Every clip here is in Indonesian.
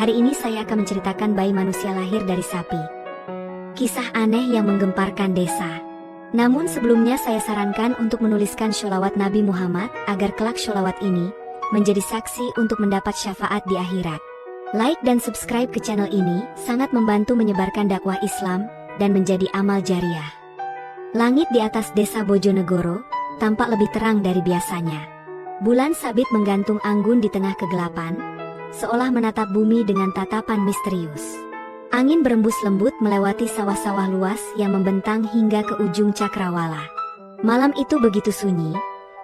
Hari ini saya akan menceritakan bayi manusia lahir dari sapi. Kisah aneh yang menggemparkan desa. Namun sebelumnya saya sarankan untuk menuliskan sholawat Nabi Muhammad agar kelak sholawat ini menjadi saksi untuk mendapat syafaat di akhirat. Like dan subscribe ke channel ini sangat membantu menyebarkan dakwah Islam dan menjadi amal jariah. Langit di atas desa Bojonegoro tampak lebih terang dari biasanya. Bulan sabit menggantung anggun di tengah kegelapan, seolah menatap bumi dengan tatapan misterius. Angin berembus lembut melewati sawah-sawah luas yang membentang hingga ke ujung cakrawala. Malam itu begitu sunyi,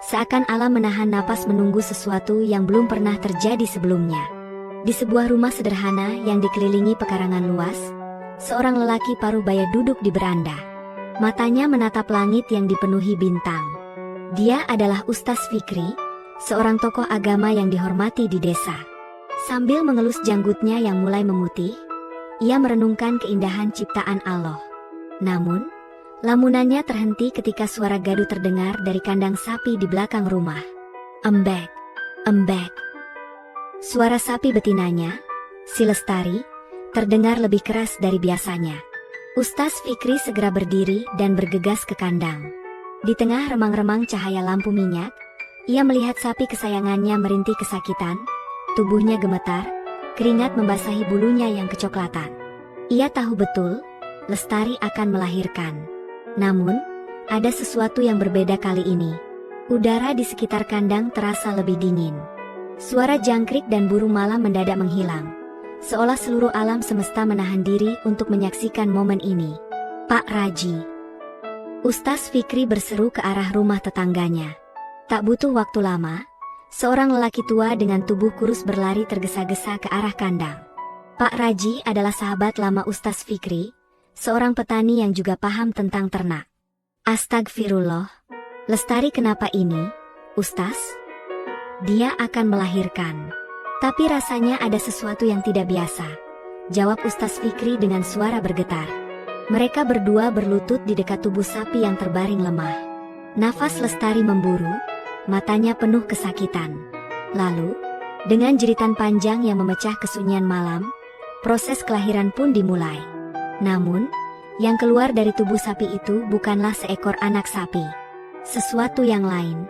seakan alam menahan napas menunggu sesuatu yang belum pernah terjadi sebelumnya. Di sebuah rumah sederhana yang dikelilingi pekarangan luas, seorang lelaki parubaya duduk di beranda. Matanya menatap langit yang dipenuhi bintang. Dia adalah Ustaz Fikri, seorang tokoh agama yang dihormati di desa. Sambil mengelus janggutnya yang mulai memutih, ia merenungkan keindahan ciptaan Allah. Namun, lamunannya terhenti ketika suara gaduh terdengar dari kandang sapi di belakang rumah. Embek, embek. Suara sapi betinanya, si Lestari, terdengar lebih keras dari biasanya. Ustaz Fikri segera berdiri dan bergegas ke kandang. Di tengah remang-remang cahaya lampu minyak, ia melihat sapi kesayangannya merintih kesakitan. Tubuhnya gemetar, keringat membasahi bulunya yang kecoklatan. Ia tahu betul, Lestari akan melahirkan. Namun, ada sesuatu yang berbeda kali ini. Udara di sekitar kandang terasa lebih dingin. Suara jangkrik dan burung malam mendadak menghilang, seolah seluruh alam semesta menahan diri untuk menyaksikan momen ini. Pak Raji. Ustaz Fikri berseru ke arah rumah tetangganya. Tak butuh waktu lama, seorang lelaki tua dengan tubuh kurus berlari tergesa-gesa ke arah kandang. Pak Raji adalah sahabat lama Ustaz Fikri, seorang petani yang juga paham tentang ternak. Astagfirullah. Lestari kenapa ini, Ustaz? Dia akan melahirkan. Tapi rasanya ada sesuatu yang tidak biasa, jawab Ustaz Fikri dengan suara bergetar. Mereka berdua berlutut di dekat tubuh sapi yang terbaring lemah. Nafas Lestari memburu, matanya penuh kesakitan. Lalu, dengan jeritan panjang yang memecah kesunyian malam, proses kelahiran pun dimulai. Namun, yang keluar dari tubuh sapi itu bukanlah seekor anak sapi. Sesuatu yang lain.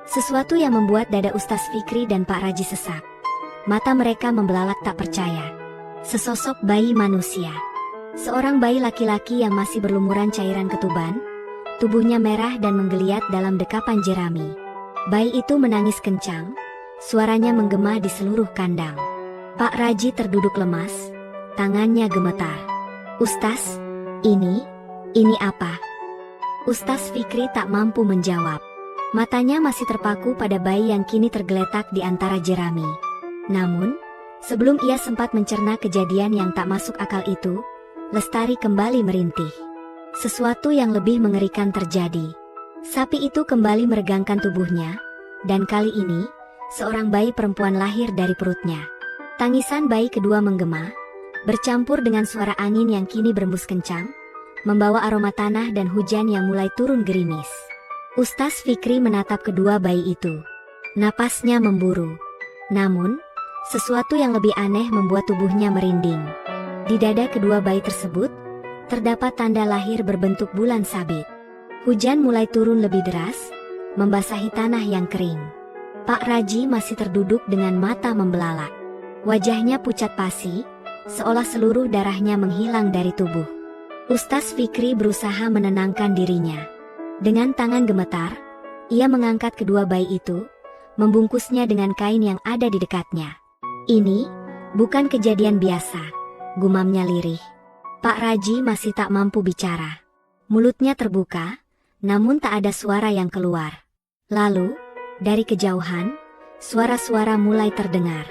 Sesuatu yang membuat dada Ustaz Fikri dan Pak Raji sesak. Mata mereka membelalak tak percaya. Sesosok bayi manusia. Seorang bayi laki-laki yang masih berlumuran cairan ketuban, tubuhnya merah dan menggeliat dalam dekapan jerami. Bayi itu menangis kencang, suaranya menggema di seluruh kandang. Pak Raji terduduk lemas, tangannya gemetar. Ustaz, ini apa? Ustaz Fikri tak mampu menjawab. Matanya masih terpaku pada bayi yang kini tergeletak di antara jerami. Namun, sebelum ia sempat mencerna kejadian yang tak masuk akal itu, Lestari kembali merintih. Sesuatu yang lebih mengerikan terjadi. Sapi itu kembali meregangkan tubuhnya, dan kali ini, seorang bayi perempuan lahir dari perutnya. Tangisan bayi kedua menggema, bercampur dengan suara angin yang kini berembus kencang, membawa aroma tanah dan hujan yang mulai turun gerimis. Ustaz Fikri menatap kedua bayi itu. Napasnya memburu. Namun, sesuatu yang lebih aneh membuat tubuhnya merinding. Di dada kedua bayi tersebut, terdapat tanda lahir berbentuk bulan sabit. Hujan mulai turun lebih deras, membasahi tanah yang kering. Pak Raji masih terduduk dengan mata membelalak. Wajahnya pucat pasi, seolah seluruh darahnya menghilang dari tubuh. Ustaz Fikri berusaha menenangkan dirinya. Dengan tangan gemetar, ia mengangkat kedua bayi itu, membungkusnya dengan kain yang ada di dekatnya. Ini bukan kejadian biasa, gumamnya lirih. Pak Raji masih tak mampu bicara. Mulutnya terbuka, namun tak ada suara yang keluar. Lalu, dari kejauhan, suara-suara mulai terdengar.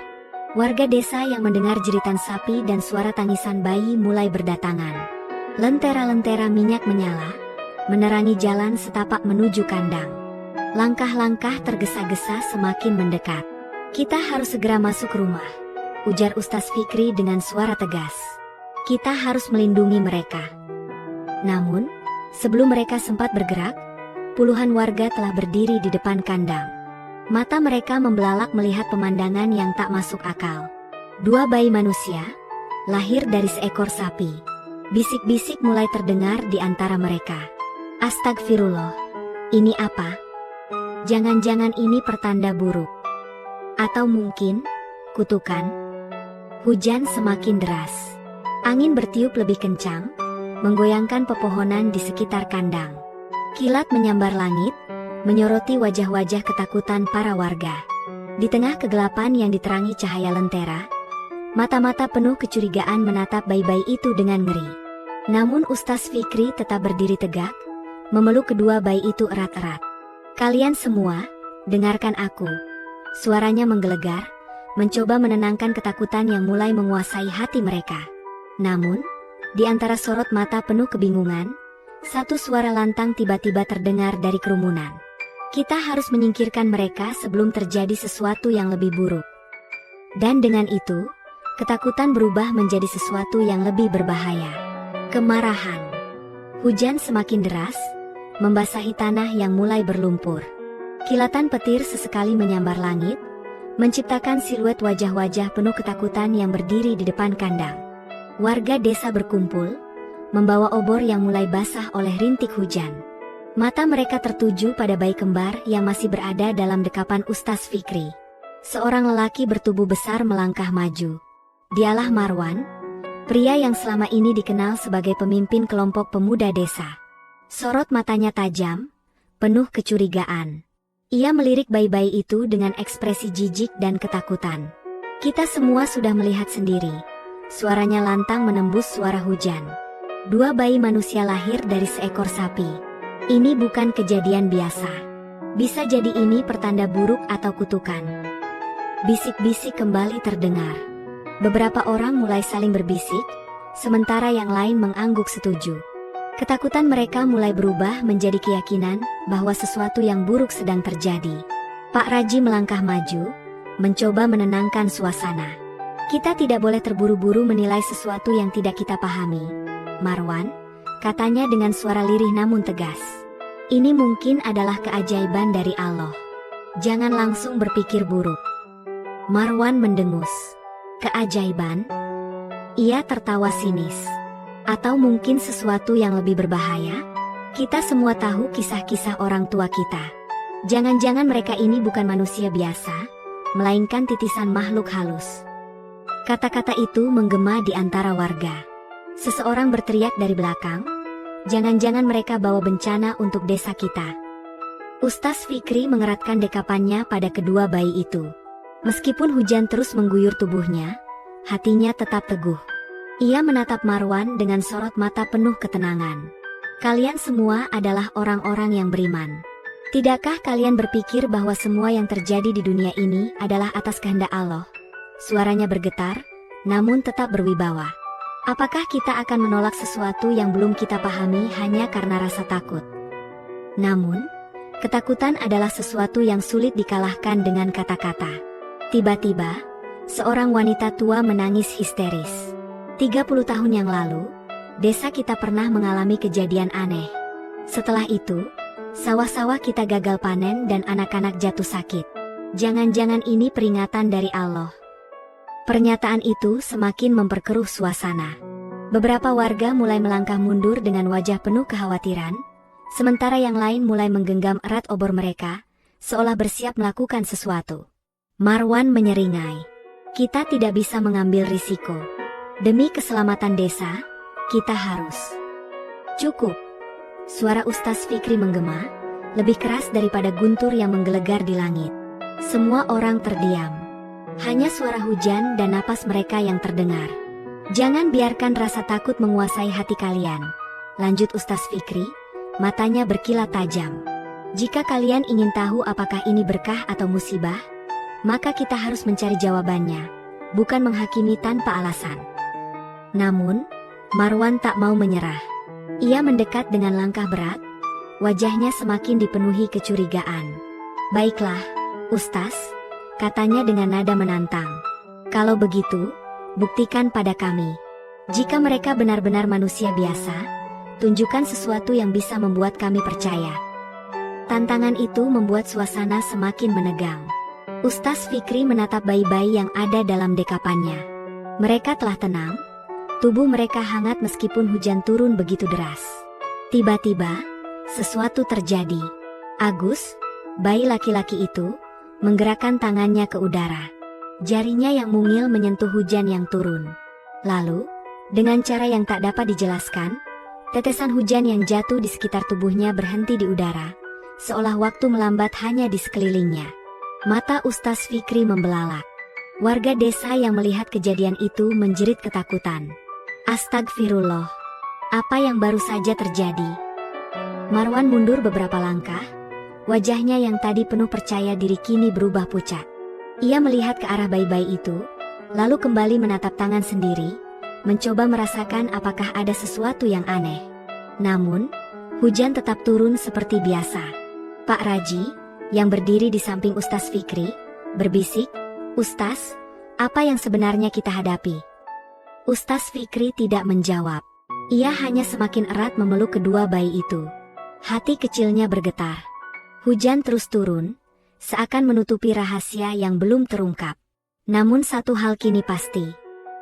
Warga desa yang mendengar jeritan sapi dan suara tangisan bayi mulai berdatangan. Lentera-lentera minyak menyala, menerangi jalan setapak menuju kandang. Langkah-langkah tergesa-gesa semakin mendekat. Kita harus segera masuk rumah, ujar Ustaz Fikri dengan suara tegas. Kita harus melindungi mereka. Namun, sebelum mereka sempat bergerak, puluhan warga telah berdiri di depan kandang. Mata mereka membelalak melihat pemandangan yang tak masuk akal. Dua bayi manusia, lahir dari seekor sapi. Bisik-bisik mulai terdengar di antara mereka. Astagfirullah, ini apa? Jangan-jangan ini pertanda buruk. Atau mungkin, kutukan? Hujan semakin deras. Angin bertiup lebih kencang, menggoyangkan pepohonan di sekitar kandang. Kilat menyambar langit, menyoroti wajah-wajah ketakutan para warga. Di tengah kegelapan yang diterangi cahaya lentera, mata-mata penuh kecurigaan menatap bayi-bayi itu dengan ngeri. Namun Ustaz Fikri tetap berdiri tegak, memeluk kedua bayi itu erat-erat. Kalian semua, dengarkan aku. Suaranya menggelegar, mencoba menenangkan ketakutan yang mulai menguasai hati mereka. Namun, di antara sorot mata penuh kebingungan, satu suara lantang tiba-tiba terdengar dari kerumunan. Kita harus menyingkirkan mereka sebelum terjadi sesuatu yang lebih buruk. Dan dengan itu, ketakutan berubah menjadi sesuatu yang lebih berbahaya. Kemarahan. Hujan semakin deras, membasahi tanah yang mulai berlumpur. Kilatan petir sesekali menyambar langit, menciptakan siluet wajah-wajah penuh ketakutan yang berdiri di depan kandang. Warga desa berkumpul, membawa obor yang mulai basah oleh rintik hujan. Mata mereka tertuju pada bayi kembar yang masih berada dalam dekapan Ustaz Fikri. Seorang lelaki bertubuh besar melangkah maju. Dialah Marwan, pria yang selama ini dikenal sebagai pemimpin kelompok pemuda desa. Sorot matanya tajam, penuh kecurigaan. Ia melirik bayi-bayi itu dengan ekspresi jijik dan ketakutan. Kita semua sudah melihat sendiri. Suaranya lantang menembus suara hujan. Dua bayi manusia lahir dari seekor sapi. Ini bukan kejadian biasa. Bisa jadi ini pertanda buruk atau kutukan. Bisik-bisik kembali terdengar. Beberapa orang mulai saling berbisik, sementara yang lain mengangguk setuju. Ketakutan mereka mulai berubah menjadi keyakinan bahwa sesuatu yang buruk sedang terjadi. Pak Raji melangkah maju, mencoba menenangkan suasana. Kita tidak boleh terburu-buru menilai sesuatu yang tidak kita pahami. Marwan, katanya dengan suara lirih namun tegas. Ini mungkin adalah keajaiban dari Allah. Jangan langsung berpikir buruk. Marwan mendengus. Keajaiban? Ia tertawa sinis. Atau mungkin sesuatu yang lebih berbahaya? Kita semua tahu kisah-kisah orang tua kita. Jangan-jangan mereka ini bukan manusia biasa, melainkan titisan makhluk halus. Kata-kata itu menggema di antara warga. Seseorang berteriak dari belakang, jangan-jangan mereka bawa bencana untuk desa kita. Ustaz Fikri mengeratkan dekapannya pada kedua bayi itu. Meskipun hujan terus mengguyur tubuhnya, hatinya tetap teguh. Ia menatap Marwan dengan sorot mata penuh ketenangan. Kalian semua adalah orang-orang yang beriman. Tidakkah kalian berpikir bahwa semua yang terjadi di dunia ini adalah atas kehendak Allah? Suaranya bergetar, namun tetap berwibawa. Apakah kita akan menolak sesuatu yang belum kita pahami hanya karena rasa takut? Namun, ketakutan adalah sesuatu yang sulit dikalahkan dengan kata-kata. Tiba-tiba, seorang wanita tua menangis histeris. 30 tahun yang lalu, desa kita pernah mengalami kejadian aneh. Setelah itu, sawah-sawah kita gagal panen dan anak-anak jatuh sakit. Jangan-jangan ini peringatan dari Allah. Pernyataan itu semakin memperkeruh suasana. Beberapa warga mulai melangkah mundur dengan wajah penuh kekhawatiran, sementara yang lain mulai menggenggam erat obor mereka, seolah bersiap melakukan sesuatu. Marwan menyeringai. Kita tidak bisa mengambil risiko. Demi keselamatan desa, kita harus. Cukup. Suara Ustaz Fikri menggema, lebih keras daripada guntur yang menggelegar di langit. Semua orang terdiam. Hanya suara hujan dan napas mereka yang terdengar. Jangan biarkan rasa takut menguasai hati kalian, lanjut Ustaz Fikri, matanya berkilat tajam. Jika kalian ingin tahu apakah ini berkah atau musibah, maka kita harus mencari jawabannya, bukan menghakimi tanpa alasan. Namun, Marwan tak mau menyerah. Ia mendekat dengan langkah berat, wajahnya semakin dipenuhi kecurigaan. Baiklah, Ustaz, katanya dengan nada menantang. Kalau begitu, buktikan pada kami. Jika mereka benar-benar manusia biasa, tunjukkan sesuatu yang bisa membuat kami percaya. Tantangan itu membuat suasana semakin menegang. Ustaz Fikri menatap bayi-bayi yang ada dalam dekapannya. Mereka telah tenang, tubuh mereka hangat meskipun hujan turun begitu deras. Tiba-tiba, sesuatu terjadi. Agus, bayi laki-laki itu, menggerakkan tangannya ke udara. Jarinya yang mungil menyentuh hujan yang turun. Lalu, dengan cara yang tak dapat dijelaskan, tetesan hujan yang jatuh di sekitar tubuhnya berhenti di udara, seolah waktu melambat hanya di sekelilingnya. Mata Ustaz Fikri membelalak. Warga desa yang melihat kejadian itu menjerit ketakutan. Astagfirullah. Apa yang baru saja terjadi? Marwan mundur beberapa langkah. Wajahnya yang tadi penuh percaya diri kini berubah pucat. Ia melihat ke arah bayi-bayi itu, lalu kembali menatap tangan sendiri, mencoba merasakan apakah ada sesuatu yang aneh. Namun, hujan tetap turun seperti biasa. Pak Raji, yang berdiri di samping Ustaz Fikri, berbisik, "Ustaz, apa yang sebenarnya kita hadapi?" Ustaz Fikri tidak menjawab. Ia hanya semakin erat memeluk kedua bayi itu. Hati kecilnya bergetar. Hujan terus turun, seakan menutupi rahasia yang belum terungkap. Namun satu hal kini pasti.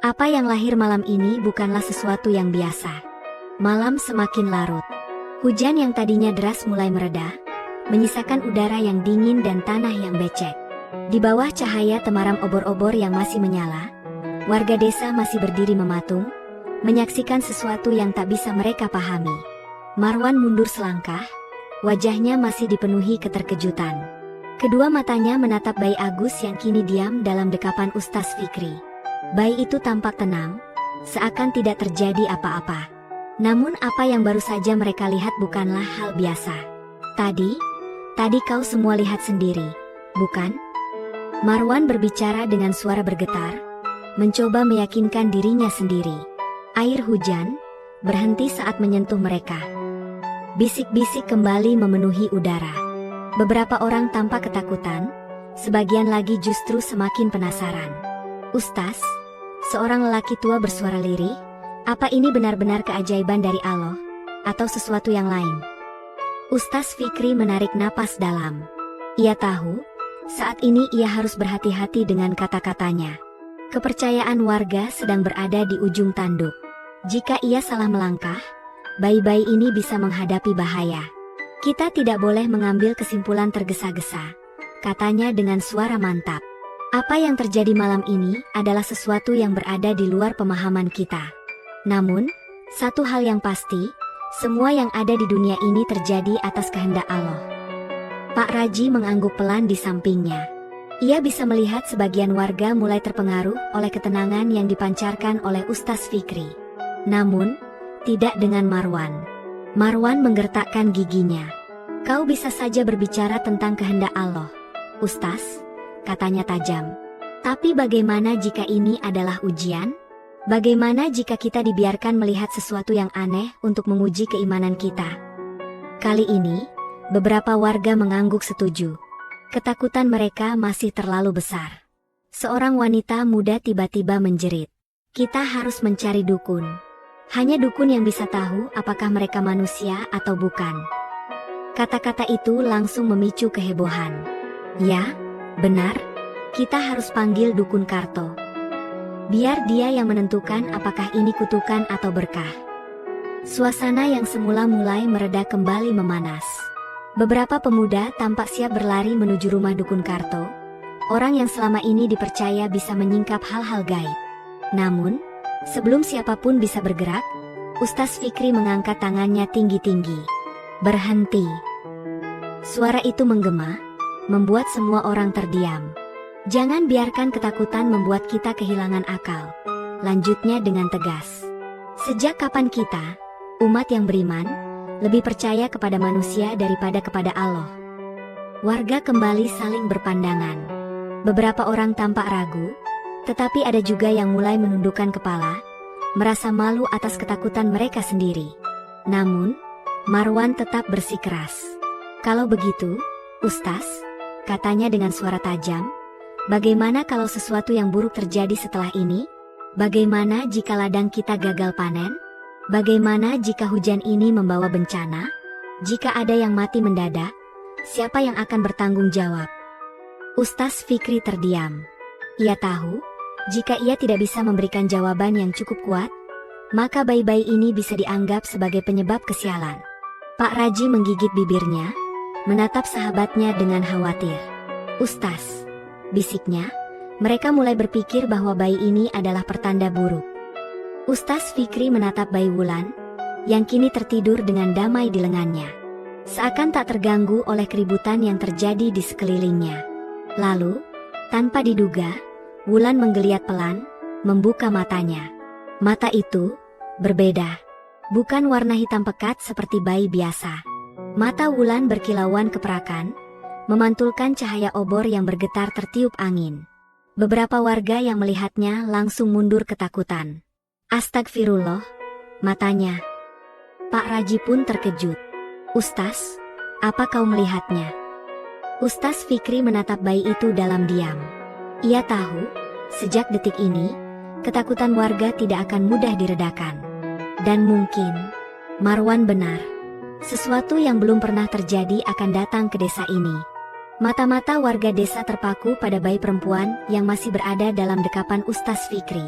Apa yang lahir malam ini bukanlah sesuatu yang biasa. Malam semakin larut. Hujan yang tadinya deras mulai mereda, menyisakan udara yang dingin dan tanah yang becek. Di bawah cahaya temaram obor-obor yang masih menyala, warga desa masih berdiri mematung, menyaksikan sesuatu yang tak bisa mereka pahami. Marwan mundur selangkah, wajahnya masih dipenuhi keterkejutan. Kedua matanya menatap bayi Agus yang kini diam dalam dekapan Ustaz Fikri. Bayi itu tampak tenang, seakan tidak terjadi apa-apa. Namun apa yang baru saja mereka lihat bukanlah hal biasa. Tadi kau semua lihat sendiri, bukan? Marwan berbicara dengan suara bergetar, mencoba meyakinkan dirinya sendiri. Air hujan berhenti saat menyentuh mereka. Bisik-bisik kembali memenuhi udara. Beberapa orang tampak ketakutan, sebagian lagi justru semakin penasaran. "Ustaz," seorang lelaki tua bersuara lirih, "apa ini benar-benar keajaiban dari Allah, atau sesuatu yang lain?" Ustaz Fikri menarik napas dalam. Ia tahu, saat ini ia harus berhati-hati dengan kata-katanya. Kepercayaan warga sedang berada di ujung tanduk. Jika ia salah melangkah, bayi-bayi ini bisa menghadapi bahaya. "Kita tidak boleh mengambil kesimpulan tergesa-gesa," katanya dengan suara mantap. "Apa yang terjadi malam ini adalah sesuatu yang berada di luar pemahaman kita. Namun, satu hal yang pasti, semua yang ada di dunia ini terjadi atas kehendak Allah." Pak Raji mengangguk pelan di sampingnya. Ia bisa melihat sebagian warga mulai terpengaruh oleh ketenangan yang dipancarkan oleh Ustaz Fikri. Namun, tidak dengan Marwan. Marwan menggertakkan giginya. "Kau bisa saja berbicara tentang kehendak Allah, Ustaz," katanya tajam. "Tapi bagaimana jika ini adalah ujian? Bagaimana jika kita dibiarkan melihat sesuatu yang aneh untuk menguji keimanan kita?" Kali ini, beberapa warga mengangguk setuju. Ketakutan mereka masih terlalu besar. Seorang wanita muda tiba-tiba menjerit, "Kita harus mencari dukun. Hanya dukun yang bisa tahu apakah mereka manusia atau bukan." Kata-kata itu langsung memicu kehebohan. "Ya, benar. Kita harus panggil dukun Karto. Biar dia yang menentukan apakah ini kutukan atau berkah." Suasana yang semula mulai mereda kembali memanas. Beberapa pemuda tampak siap berlari menuju rumah dukun Karto, orang yang selama ini dipercaya bisa menyingkap hal-hal gaib. Namun, sebelum siapapun bisa bergerak, Ustaz Fikri mengangkat tangannya tinggi-tinggi. "Berhenti." Suara itu menggema, membuat semua orang terdiam. "Jangan biarkan ketakutan membuat kita kehilangan akal," lanjutnya dengan tegas. "Sejak kapan kita, umat yang beriman, lebih percaya kepada manusia daripada kepada Allah?" Warga kembali saling berpandangan. Beberapa orang tampak ragu, tetapi ada juga yang mulai menundukkan kepala, merasa malu atas ketakutan mereka sendiri. Namun, Marwan tetap bersikeras. "Kalau begitu, Ustaz," katanya dengan suara tajam, "bagaimana kalau sesuatu yang buruk terjadi setelah ini? Bagaimana jika ladang kita gagal panen? Bagaimana jika hujan ini membawa bencana? Jika ada yang mati mendadak, siapa yang akan bertanggung jawab?" Ustaz Fikri terdiam. Ia tahu, jika ia tidak bisa memberikan jawaban yang cukup kuat, maka bayi-bayi ini bisa dianggap sebagai penyebab kesialan. Pak Raji menggigit bibirnya, menatap sahabatnya dengan khawatir. "Ustaz," bisiknya, mereka mulai berpikir bahwa bayi ini adalah pertanda buruk. Ustaz Fikri menatap bayi Wulan, yang kini tertidur dengan damai di lengannya. Seakan tak terganggu oleh keributan yang terjadi di sekelilingnya. Lalu, tanpa diduga, Wulan menggeliat pelan, membuka matanya. Mata itu berbeda. Bukan warna hitam pekat seperti bayi biasa. Mata Wulan berkilauan keperakan, memantulkan cahaya obor yang bergetar tertiup angin. Beberapa warga yang melihatnya langsung mundur ketakutan. "Astagfirullah," matanya. Pak Raji pun terkejut. "Ustaz, apa kau melihatnya?" Ustaz Fikri menatap bayi itu dalam diam. Ia tahu, sejak detik ini, ketakutan warga tidak akan mudah diredakan. Dan mungkin, Marwan benar. Sesuatu yang belum pernah terjadi akan datang ke desa ini. Mata-mata warga desa terpaku pada bayi perempuan yang masih berada dalam dekapan Ustaz Fikri.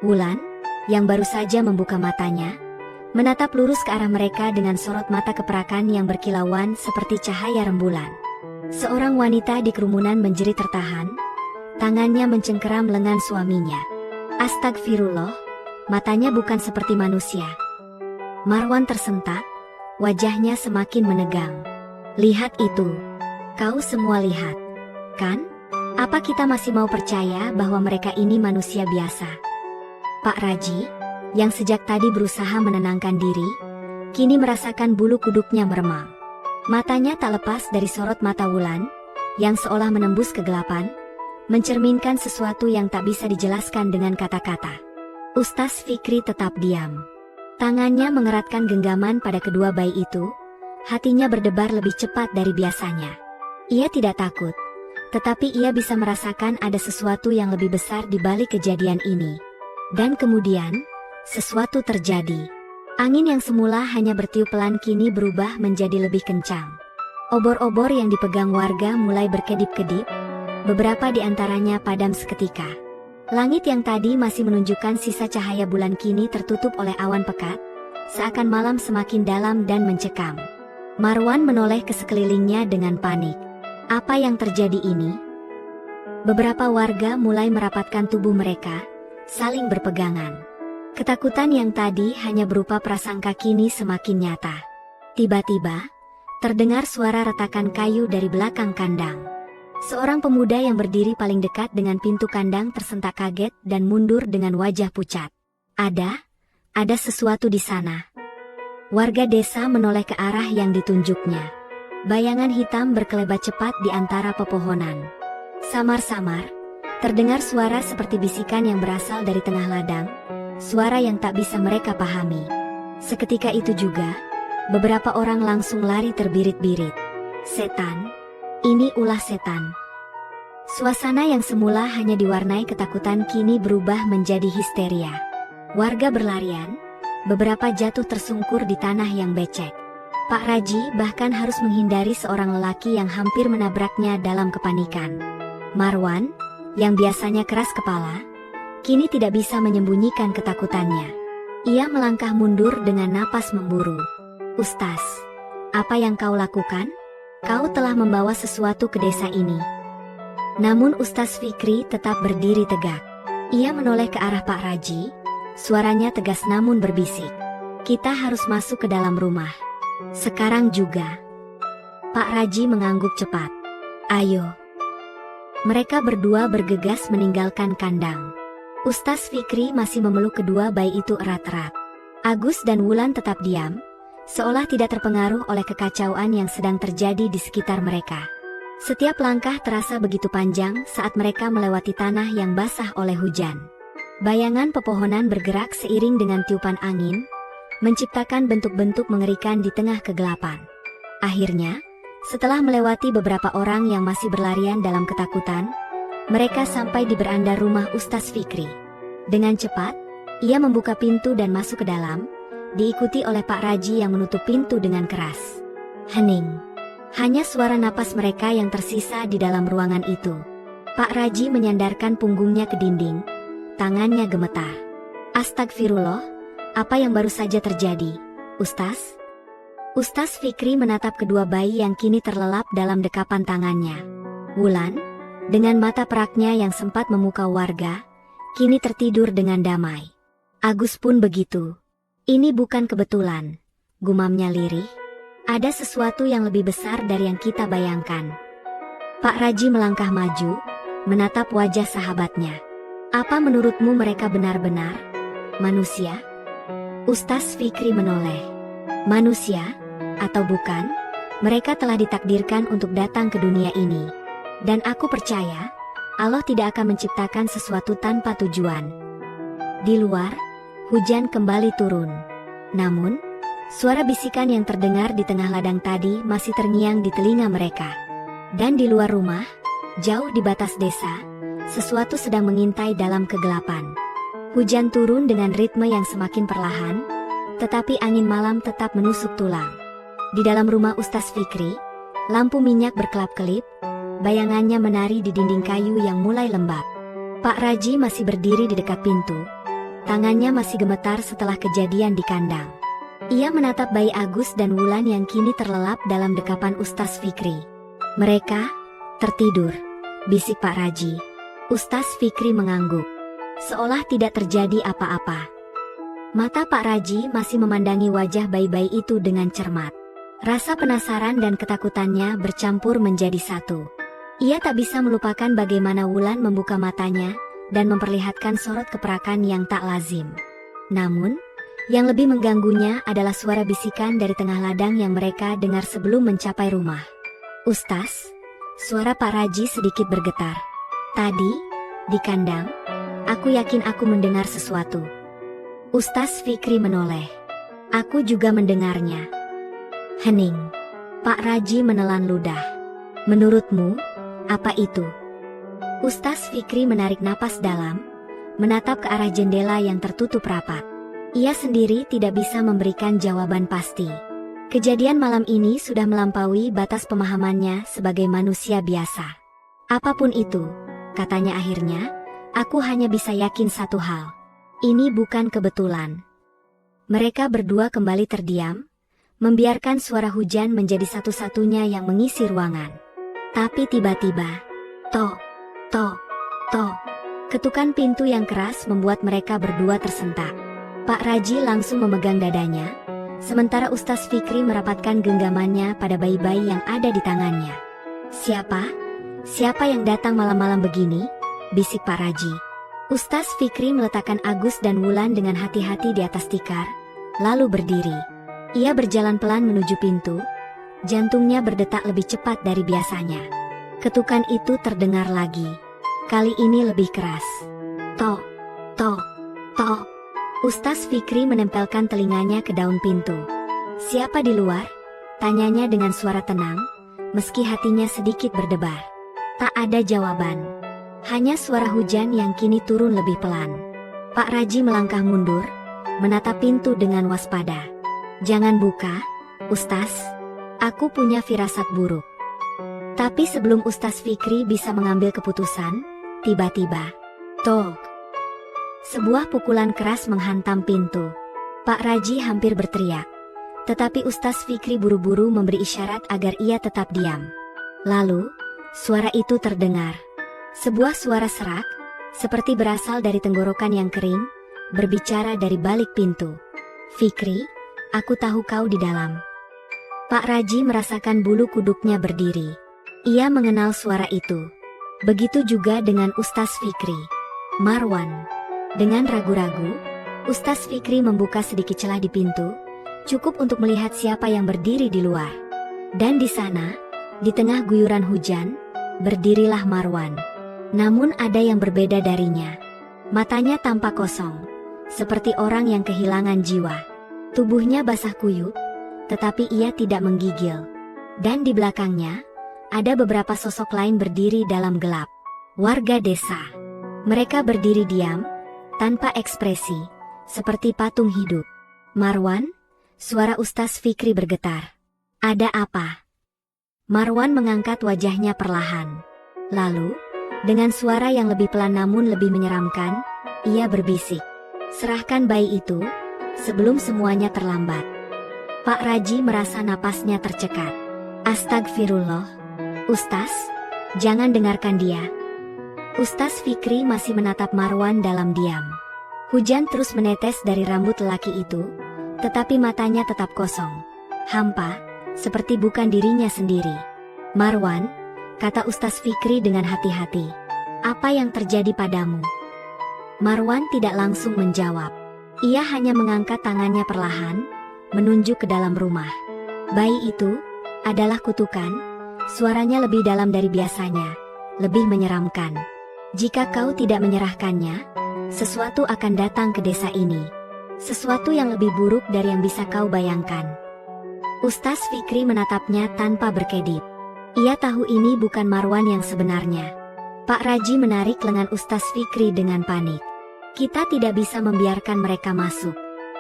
Wulan, yang baru saja membuka matanya, menatap lurus ke arah mereka dengan sorot mata keperakan yang berkilauan seperti cahaya rembulan. Seorang wanita di kerumunan menjerit tertahan, tangannya mencengkeram lengan suaminya. "Astagfirullah, matanya bukan seperti manusia." Marwan tersentak, wajahnya semakin menegang. "Lihat itu. Kau semua lihat, kan? Apa kita masih mau percaya bahwa mereka ini manusia biasa?" Pak Raji, yang sejak tadi berusaha menenangkan diri, kini merasakan bulu kuduknya meremang. Matanya tak lepas dari sorot mata Wulan, yang seolah menembus kegelapan, mencerminkan sesuatu yang tak bisa dijelaskan dengan kata-kata. Ustaz Fikri tetap diam. Tangannya mengeratkan genggaman pada kedua bayi itu, hatinya berdebar lebih cepat dari biasanya. Ia tidak takut, tetapi ia bisa merasakan ada sesuatu yang lebih besar di balik kejadian ini. Dan kemudian, sesuatu terjadi. Angin yang semula hanya bertiup pelan kini berubah menjadi lebih kencang. Obor-obor yang dipegang warga mulai berkedip-kedip, beberapa di antaranya padam seketika. Langit yang tadi masih menunjukkan sisa cahaya bulan kini tertutup oleh awan pekat, seakan malam semakin dalam dan mencekam. Marwan menoleh ke sekelilingnya dengan panik. Apa yang terjadi ini? Beberapa warga mulai merapatkan tubuh mereka, saling berpegangan. Ketakutan yang tadi hanya berupa prasangka kini semakin nyata. Tiba-tiba, terdengar suara retakan kayu dari belakang kandang. Seorang pemuda yang berdiri paling dekat dengan pintu kandang tersentak kaget dan mundur dengan wajah pucat. Ada sesuatu di sana. Warga desa menoleh ke arah yang ditunjuknya. Bayangan hitam berkelebat cepat di antara pepohonan. Samar-samar, terdengar suara seperti bisikan yang berasal dari tengah ladang. Suara yang tak bisa mereka pahami. Seketika itu juga, beberapa orang langsung lari terbirit-birit. Setan, ini ulah setan. Suasana yang semula hanya diwarnai ketakutan kini berubah menjadi histeria. Warga berlarian, beberapa jatuh tersungkur di tanah yang becek. Pak Raji bahkan harus menghindari seorang lelaki yang hampir menabraknya dalam kepanikan. Marwan, yang biasanya keras kepala, kini tidak bisa menyembunyikan ketakutannya. Ia melangkah mundur dengan napas memburu. "Ustaz, apa yang kau lakukan? Kau telah membawa sesuatu ke desa ini." Namun Ustaz Fikri tetap berdiri tegak. Ia menoleh ke arah Pak Raji, suaranya tegas namun berbisik. "Kita harus masuk ke dalam rumah. Sekarang juga." Pak Raji mengangguk cepat. "Ayo." Mereka berdua bergegas meninggalkan kandang. Ustaz Fikri masih memeluk kedua bayi itu erat-erat. Agus dan Wulan tetap diam, seolah tidak terpengaruh oleh kekacauan yang sedang terjadi di sekitar mereka. Setiap langkah terasa begitu panjang saat mereka melewati tanah yang basah oleh hujan. Bayangan pepohonan bergerak seiring dengan tiupan angin, menciptakan bentuk-bentuk mengerikan di tengah kegelapan. Akhirnya, setelah melewati beberapa orang yang masih berlarian dalam ketakutan, mereka sampai di beranda rumah Ustaz Fikri. Dengan cepat, ia membuka pintu dan masuk ke dalam, diikuti oleh Pak Raji yang menutup pintu dengan keras. Hening. Hanya suara napas mereka yang tersisa di dalam ruangan itu. Pak Raji menyandarkan punggungnya ke dinding. Tangannya gemetar. Astagfirullah, apa yang baru saja terjadi, Ustaz? Ustaz Fikri menatap kedua bayi yang kini terlelap dalam dekapan tangannya. Wulan, dengan mata peraknya yang sempat memukau warga, kini tertidur dengan damai. Agus pun begitu. Ini bukan kebetulan, gumamnya lirih. Ada sesuatu yang lebih besar dari yang kita bayangkan. Pak Raji melangkah maju, menatap wajah sahabatnya. Apa menurutmu mereka benar-benar manusia? Ustaz Fikri menoleh. Manusia, atau bukan, mereka telah ditakdirkan untuk datang ke dunia ini. Dan aku percaya, Allah tidak akan menciptakan sesuatu tanpa tujuan. Di luar, hujan kembali turun. Namun, suara bisikan yang terdengar di tengah ladang tadi masih terngiang di telinga mereka. Dan di luar rumah, jauh di batas desa, sesuatu sedang mengintai dalam kegelapan. Hujan turun dengan ritme yang semakin perlahan, tetapi angin malam tetap menusuk tulang. Di dalam rumah Ustaz Fikri, lampu minyak berkelap-kelip, bayangannya menari di dinding kayu yang mulai lembab. Pak Raji masih berdiri di dekat pintu. Tangannya masih gemetar setelah kejadian di kandang. Ia menatap bayi Agus dan Wulan yang kini terlelap dalam dekapan Ustaz Fikri. Mereka tertidur, bisik Pak Raji. Ustaz Fikri mengangguk, seolah tidak terjadi apa-apa. Mata Pak Raji masih memandangi wajah bayi-bayi itu dengan cermat. Rasa penasaran dan ketakutannya bercampur menjadi satu. Ia tak bisa melupakan bagaimana Wulan membuka matanya dan memperlihatkan sorot keperakan yang tak lazim. Namun, yang lebih mengganggunya adalah suara bisikan dari tengah ladang yang mereka dengar sebelum mencapai rumah. Ustaz, suara Pak Raji sedikit bergetar. Tadi, di kandang, aku yakin aku mendengar sesuatu. Ustaz Fikri menoleh. Aku juga mendengarnya. Hening. Pak Raji menelan ludah. Menurutmu, apa itu? Ustaz Fikri menarik napas dalam, menatap ke arah jendela yang tertutup rapat. Ia sendiri tidak bisa memberikan jawaban pasti. Kejadian malam ini sudah melampaui batas pemahamannya sebagai manusia biasa. Apapun itu, katanya akhirnya, aku hanya bisa yakin satu hal. Ini bukan kebetulan. Mereka berdua kembali terdiam, membiarkan suara hujan menjadi satu-satunya yang mengisi ruangan. Tapi tiba-tiba, tok, tok, tok. Ketukan pintu yang keras membuat mereka berdua tersentak. Pak Raji langsung memegang dadanya, sementara Ustaz Fikri merapatkan genggamannya pada bayi-bayi yang ada di tangannya. Siapa? Siapa yang datang malam-malam begini? Bisik Pak Raji. Ustaz Fikri meletakkan Agus dan Wulan dengan hati-hati di atas tikar, lalu berdiri. Ia berjalan pelan menuju pintu. Jantungnya berdetak lebih cepat dari biasanya. Ketukan itu terdengar lagi. Kali ini lebih keras. Tok, tok, tok. Ustaz Fikri menempelkan telinganya ke daun pintu. Siapa di luar? Tanyanya dengan suara tenang, meski hatinya sedikit berdebar. Tak ada jawaban. Hanya suara hujan yang kini turun lebih pelan. Pak Raji melangkah mundur, menatap pintu dengan waspada. Jangan buka, Ustaz. Aku punya firasat buruk. Tapi sebelum Ustaz Fikri bisa mengambil keputusan, tiba-tiba, tok. Sebuah pukulan keras menghantam pintu. Pak Raji hampir berteriak. Tetapi Ustaz Fikri buru-buru memberi isyarat agar ia tetap diam. Lalu, suara itu terdengar. Sebuah suara serak, seperti berasal dari tenggorokan yang kering, berbicara dari balik pintu. Fikri, aku tahu kau di dalam. Pak Raji merasakan bulu kuduknya berdiri. Ia mengenal suara itu. Begitu juga dengan Ustaz Fikri. Marwan. Dengan ragu-ragu, Ustaz Fikri membuka sedikit celah di pintu, cukup untuk melihat siapa yang berdiri di luar. Dan di sana, di tengah guyuran hujan, berdirilah Marwan. Namun ada yang berbeda darinya. Matanya tampak kosong, seperti orang yang kehilangan jiwa. Tubuhnya basah kuyup, tetapi ia tidak menggigil. Dan di belakangnya, ada beberapa sosok lain berdiri dalam gelap. Warga desa. Mereka berdiri diam, tanpa ekspresi, seperti patung hidup. Marwan, suara Ustaz Fikri bergetar. Ada apa? Marwan mengangkat wajahnya perlahan. Lalu, dengan suara yang lebih pelan namun lebih menyeramkan, ia berbisik, "Serahkan bayi itu, sebelum semuanya terlambat." Pak Raji merasa napasnya tercekat. "Astagfirullah. Ustaz, jangan dengarkan dia." Ustaz Fikri masih menatap Marwan dalam diam. Hujan terus menetes dari rambut lelaki itu, tetapi matanya tetap kosong, hampa, seperti bukan dirinya sendiri. "Marwan," kata Ustaz Fikri dengan hati-hati, "apa yang terjadi padamu?" Marwan tidak langsung menjawab. Ia hanya mengangkat tangannya perlahan, menunjuk ke dalam rumah. "Bayi itu adalah kutukan," suaranya lebih dalam dari biasanya, lebih menyeramkan. "Jika kau tidak menyerahkannya, sesuatu akan datang ke desa ini. Sesuatu yang lebih buruk dari yang bisa kau bayangkan." Ustaz Fikri menatapnya tanpa berkedip. Ia tahu ini bukan Marwan yang sebenarnya. Pak Raji menarik lengan Ustaz Fikri dengan panik. "Kita tidak bisa membiarkan mereka masuk.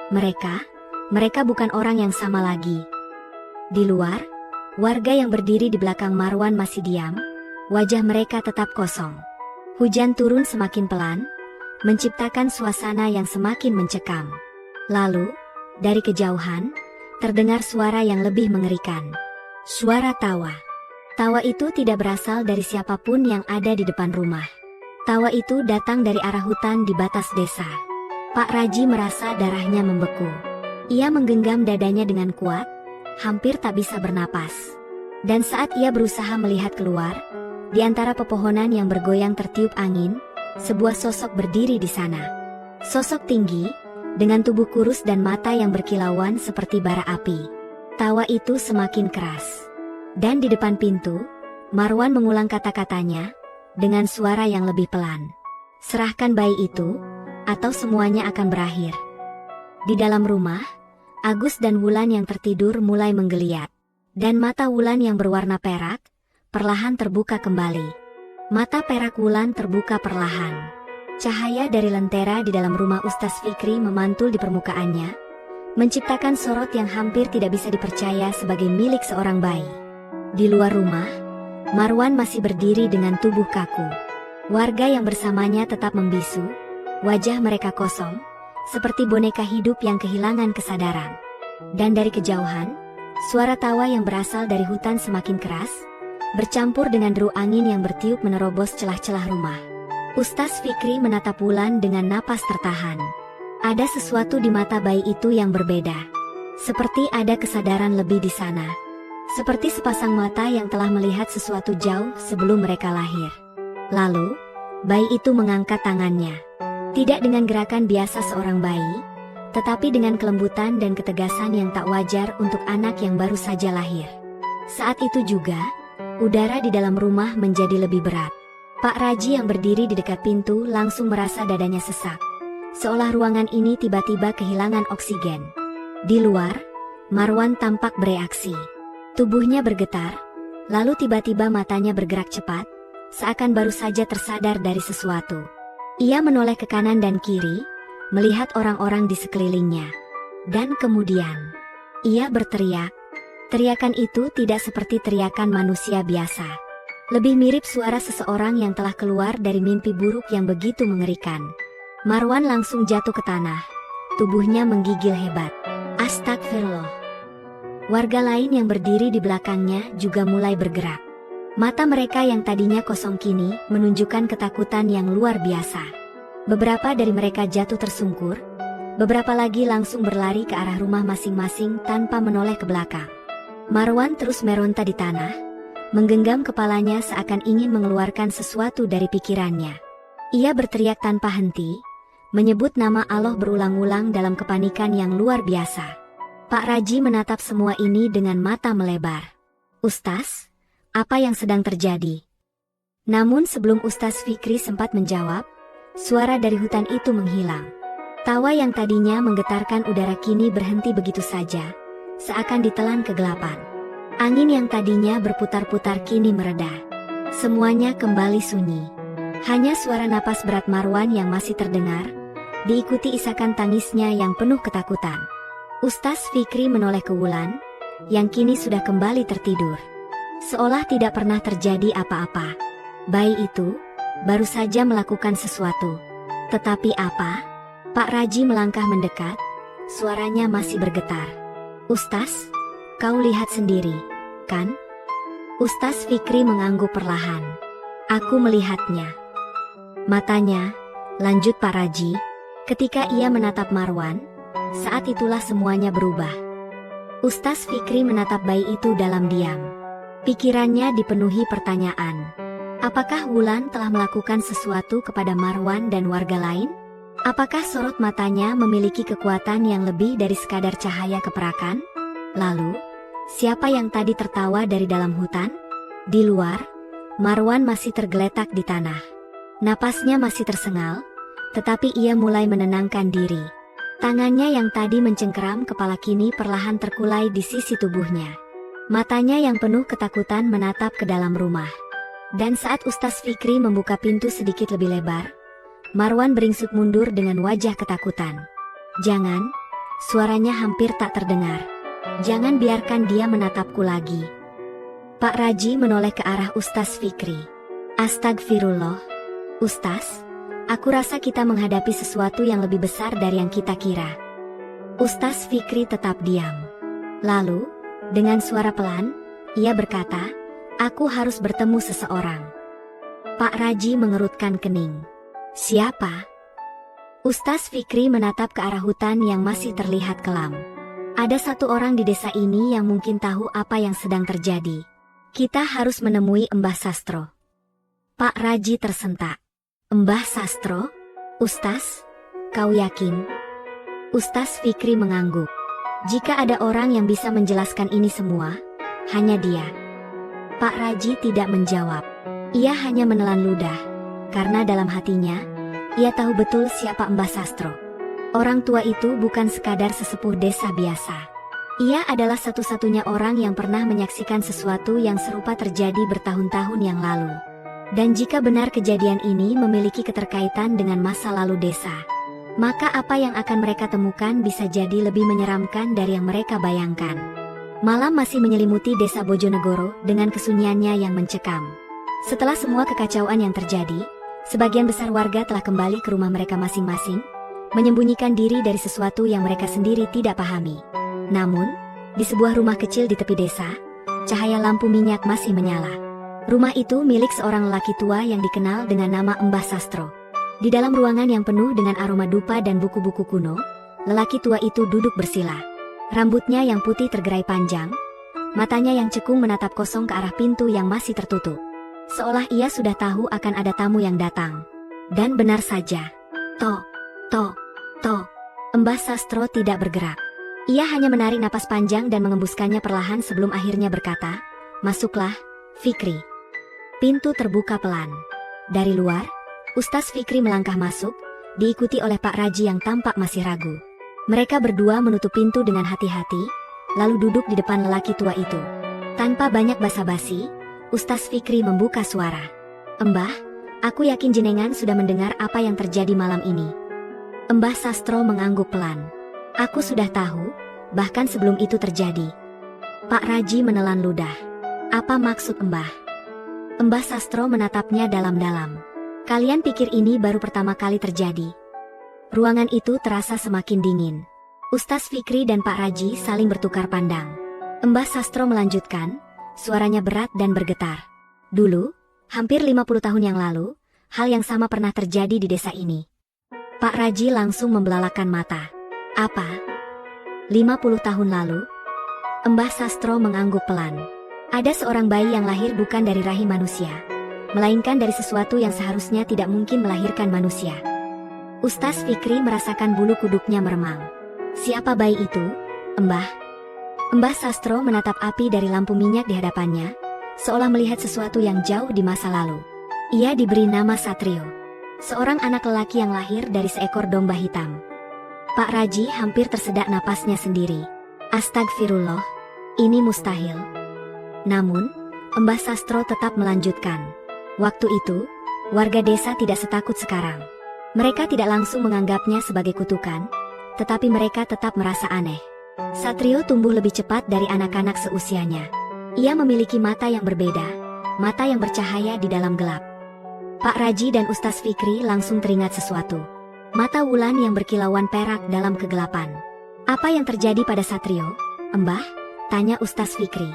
Mereka bukan orang yang sama lagi." Di luar, warga yang berdiri di belakang Marwan masih diam, wajah mereka tetap kosong. Hujan turun semakin pelan, menciptakan suasana yang semakin mencekam. Lalu, dari kejauhan, terdengar suara yang lebih mengerikan. Suara tawa. Tawa itu tidak berasal dari siapapun yang ada di depan rumah. Tawa itu datang dari arah hutan di batas desa. Pak Raji merasa darahnya membeku. Ia menggenggam dadanya dengan kuat, hampir tak bisa bernapas. Dan saat ia berusaha melihat keluar, di antara pepohonan yang bergoyang tertiup angin, sebuah sosok berdiri di sana. Sosok tinggi, dengan tubuh kurus dan mata yang berkilauan seperti bara api. Tawa itu semakin keras. Dan di depan pintu, Marwan mengulang kata-katanya, dengan suara yang lebih pelan. "Serahkan bayi itu, atau semuanya akan berakhir." Di dalam rumah, Agus dan Wulan yang tertidur mulai menggeliat. Dan mata Wulan yang berwarna perak, perlahan terbuka kembali. Mata perak Wulan terbuka perlahan. Cahaya dari lentera di dalam rumah Ustaz Fikri memantul di permukaannya, menciptakan sorot yang hampir tidak bisa dipercaya sebagai milik seorang bayi. Di luar rumah, Marwan masih berdiri dengan tubuh kaku. Warga yang bersamanya tetap membisu, wajah mereka kosong, seperti boneka hidup yang kehilangan kesadaran. Dan dari kejauhan, suara tawa yang berasal dari hutan semakin keras, bercampur dengan deru angin yang bertiup menerobos celah-celah rumah. Ustaz Fikri menatap Wulan dengan napas tertahan. Ada sesuatu di mata bayi itu yang berbeda. Seperti ada kesadaran lebih di sana. Seperti sepasang mata yang telah melihat sesuatu jauh sebelum mereka lahir. Lalu, bayi itu mengangkat tangannya. Tidak dengan gerakan biasa seorang bayi, tetapi dengan kelembutan dan ketegasan yang tak wajar untuk anak yang baru saja lahir. Saat itu juga, udara di dalam rumah menjadi lebih berat. Pak Raji yang berdiri di dekat pintu langsung merasa dadanya sesak. Seolah ruangan ini tiba-tiba kehilangan oksigen. Di luar, Marwan tampak bereaksi. Tubuhnya bergetar, lalu tiba-tiba matanya bergerak cepat, seakan baru saja tersadar dari sesuatu. Ia menoleh ke kanan dan kiri, melihat orang-orang di sekelilingnya. Dan kemudian, ia berteriak. Teriakan itu tidak seperti teriakan manusia biasa. Lebih mirip suara seseorang yang telah keluar dari mimpi buruk yang begitu mengerikan. Marwan langsung jatuh ke tanah. Tubuhnya menggigil hebat. Astagfirullah. Warga lain yang berdiri di belakangnya juga mulai bergerak. Mata mereka yang tadinya kosong kini menunjukkan ketakutan yang luar biasa. Beberapa dari mereka jatuh tersungkur. Beberapa lagi langsung berlari ke arah rumah masing-masing tanpa menoleh ke belakang. Marwan terus meronta di tanah, menggenggam kepalanya seakan ingin mengeluarkan sesuatu dari pikirannya. Ia berteriak tanpa henti, menyebut nama Allah berulang-ulang dalam kepanikan yang luar biasa. Pak Raji menatap semua ini dengan mata melebar. "Ustaz, apa yang sedang terjadi?" Namun sebelum Ustaz Fikri sempat menjawab, suara dari hutan itu menghilang. Tawa yang tadinya menggetarkan udara kini berhenti begitu saja, seakan ditelan kegelapan. Angin yang tadinya berputar-putar kini mereda. Semuanya kembali sunyi. Hanya suara napas berat Marwan yang masih terdengar, diikuti isakan tangisnya yang penuh ketakutan. Ustaz Fikri menoleh ke Wulan, yang kini sudah kembali tertidur. seolah tidak pernah terjadi apa-apa. Bayi itu baru saja melakukan sesuatu. Tetapi apa? Pak Raji melangkah mendekat, suaranya masih bergetar. "Ustaz, kau lihat sendiri, kan?" Ustaz Fikri mengangguk perlahan. "Aku melihatnya." Matanya, lanjut Pak Raji, ketika ia menatap Marwan, saat itulah semuanya berubah. Ustaz Fikri menatap bayi itu dalam diam. Pikirannya dipenuhi pertanyaan. Apakah Wulan telah melakukan sesuatu kepada Marwan dan warga lain? Apakah sorot matanya memiliki kekuatan yang lebih dari sekadar cahaya keperakan? Lalu, siapa yang tadi tertawa dari dalam hutan? Di luar, Marwan masih tergeletak di tanah. Napasnya masih tersengal, tetapi ia mulai menenangkan diri. Tangannya yang tadi mencengkeram kepala kini perlahan terkulai di sisi tubuhnya. Matanya yang penuh ketakutan menatap ke dalam rumah. Dan saat Ustaz Fikri membuka pintu sedikit lebih lebar, Marwan beringsut mundur dengan wajah ketakutan. "Jangan," suaranya hampir tak terdengar. "Jangan biarkan dia menatapku lagi." Pak Raji menoleh ke arah Ustaz Fikri. "Astagfirullah. Ustaz, aku rasa kita menghadapi sesuatu yang lebih besar dari yang kita kira." Ustaz Fikri tetap diam. Lalu, dengan suara pelan, ia berkata, "Aku harus bertemu seseorang." Pak Raji mengerutkan kening. "Siapa?" Ustaz Fikri menatap ke arah hutan yang masih terlihat kelam. "Ada satu orang di desa ini yang mungkin tahu apa yang sedang terjadi. Kita harus menemui Mbah Sastro." Pak Raji tersentak. "Mbah Sastro? Ustaz, kau yakin?" Ustaz Fikri mengangguk. "Jika ada orang yang bisa menjelaskan ini semua, hanya dia." Pak Raji tidak menjawab. Ia hanya menelan ludah, karena dalam hatinya, ia tahu betul siapa Mbah Sastro. Orang tua itu bukan sekadar sesepuh desa biasa. Ia adalah satu-satunya orang yang pernah menyaksikan sesuatu yang serupa terjadi bertahun-tahun yang lalu. Dan jika benar kejadian ini memiliki keterkaitan dengan masa lalu desa, maka apa yang akan mereka temukan bisa jadi lebih menyeramkan dari yang mereka bayangkan. Malam masih menyelimuti desa Bojonegoro dengan kesunyiannya yang mencekam. Setelah semua kekacauan yang terjadi, sebagian besar warga telah kembali ke rumah mereka masing-masing, menyembunyikan diri dari sesuatu yang mereka sendiri tidak pahami. Namun, di sebuah rumah kecil di tepi desa, cahaya lampu minyak masih menyala. Rumah itu milik seorang lelaki tua yang dikenal dengan nama Mbah Sastro. Di dalam ruangan yang penuh dengan aroma dupa dan buku-buku kuno, lelaki tua itu duduk bersila. Rambutnya yang putih tergerai panjang, matanya yang cekung menatap kosong ke arah pintu yang masih tertutup. Seolah ia sudah tahu akan ada tamu yang datang. Dan benar saja. To. Mbah Sastro tidak bergerak. Ia hanya menarik napas panjang dan mengembuskannya perlahan sebelum akhirnya berkata, "Masuklah, Fikri." Pintu terbuka pelan. Dari luar, Ustaz Fikri melangkah masuk, diikuti oleh Pak Raji yang tampak masih ragu. Mereka berdua menutup pintu dengan hati-hati, lalu duduk di depan lelaki tua itu. Tanpa banyak basa-basi, Ustaz Fikri membuka suara. "Mbah, aku yakin jenengan sudah mendengar apa yang terjadi malam ini." Mbah Sastro mengangguk pelan. "Aku sudah tahu, bahkan sebelum itu terjadi." Pak Raji menelan ludah. "Apa maksud Mbah?" Mbah Sastro menatapnya dalam-dalam. "Kalian pikir ini baru pertama kali terjadi?" Ruangan itu terasa semakin dingin. Ustaz Fikri dan Pak Raji saling bertukar pandang. Mbah Sastro melanjutkan, suaranya berat dan bergetar. "Dulu, hampir 50 tahun yang lalu, hal yang sama pernah terjadi di desa ini." Pak Raji langsung membelalakan mata. "Apa? 50 tahun lalu?" Mbah Sastro mengangguk pelan. "Ada seorang bayi yang lahir bukan dari rahim manusia, melainkan dari sesuatu yang seharusnya tidak mungkin melahirkan manusia." Ustaz Fikri merasakan bulu kuduknya meremang. "Siapa bayi itu, Mbah?" Mbah Sastro menatap api dari lampu minyak di hadapannya, seolah melihat sesuatu yang jauh di masa lalu. "Ia diberi nama Satrio, seorang anak lelaki yang lahir dari seekor domba hitam." Pak Raji hampir tersedak napasnya sendiri. "Astagfirullah, ini mustahil." Namun, Mbah Sastro tetap melanjutkan. "Waktu itu, warga desa tidak setakut sekarang. Mereka tidak langsung menganggapnya sebagai kutukan, tetapi mereka tetap merasa aneh. Satrio tumbuh lebih cepat dari anak-anak seusianya. Ia memiliki mata yang berbeda, mata yang bercahaya di dalam gelap. Pak Raji dan Ustaz Fikri langsung teringat sesuatu. Mata Wulan yang berkilauan perak dalam kegelapan. Apa yang terjadi pada Satrio, Mbah? Tanya Ustaz Fikri.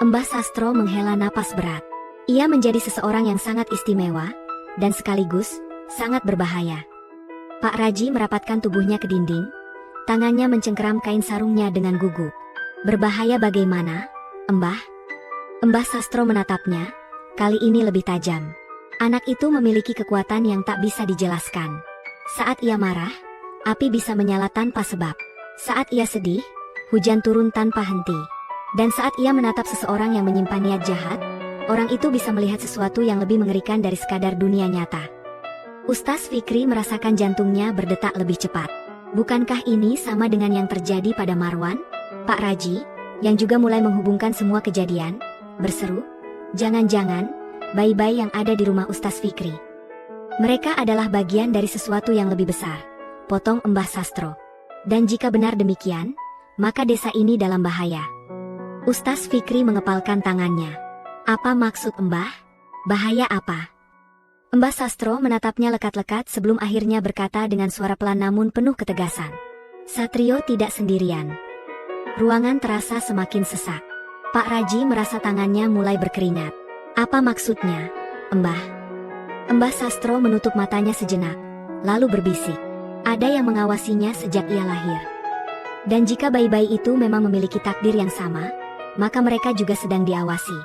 Mbah Sastro menghela napas berat. Ia menjadi seseorang yang sangat istimewa, dan sekaligus, sangat berbahaya. Pak Raji merapatkan tubuhnya ke dinding, tangannya mencengkeram kain sarungnya dengan gugup. Berbahaya bagaimana, Mbah? Mbah Sastro menatapnya, kali ini lebih tajam. Anak itu memiliki kekuatan yang tak bisa dijelaskan. Saat ia marah, api bisa menyala tanpa sebab. Saat ia sedih, hujan turun tanpa henti. Dan saat ia menatap seseorang yang menyimpan niat jahat, orang itu bisa melihat sesuatu yang lebih mengerikan dari sekadar dunia nyata. Ustaz Fikri merasakan jantungnya berdetak lebih cepat. Bukankah ini sama dengan yang terjadi pada Marwan, Pak Raji, yang juga mulai menghubungkan semua kejadian? Berseru, jangan-jangan, bayi-bayi yang ada di rumah Ustaz Fikri. Mereka adalah bagian dari sesuatu yang lebih besar, potong Mbah Sastro. Dan jika benar demikian, maka desa ini dalam bahaya. Ustaz Fikri mengepalkan tangannya. Apa maksud Mbah? Bahaya apa? Mbah Sastro menatapnya lekat-lekat sebelum akhirnya berkata dengan suara pelan namun penuh ketegasan. Satrio tidak sendirian. Ruangan terasa semakin sesak. Pak Raji merasa tangannya mulai berkeringat. Apa maksudnya, Mbah? Mbah Sastro menutup matanya sejenak, lalu berbisik. Ada yang mengawasinya sejak ia lahir. Dan jika bayi-bayi itu memang memiliki takdir yang sama, maka mereka juga sedang diawasi.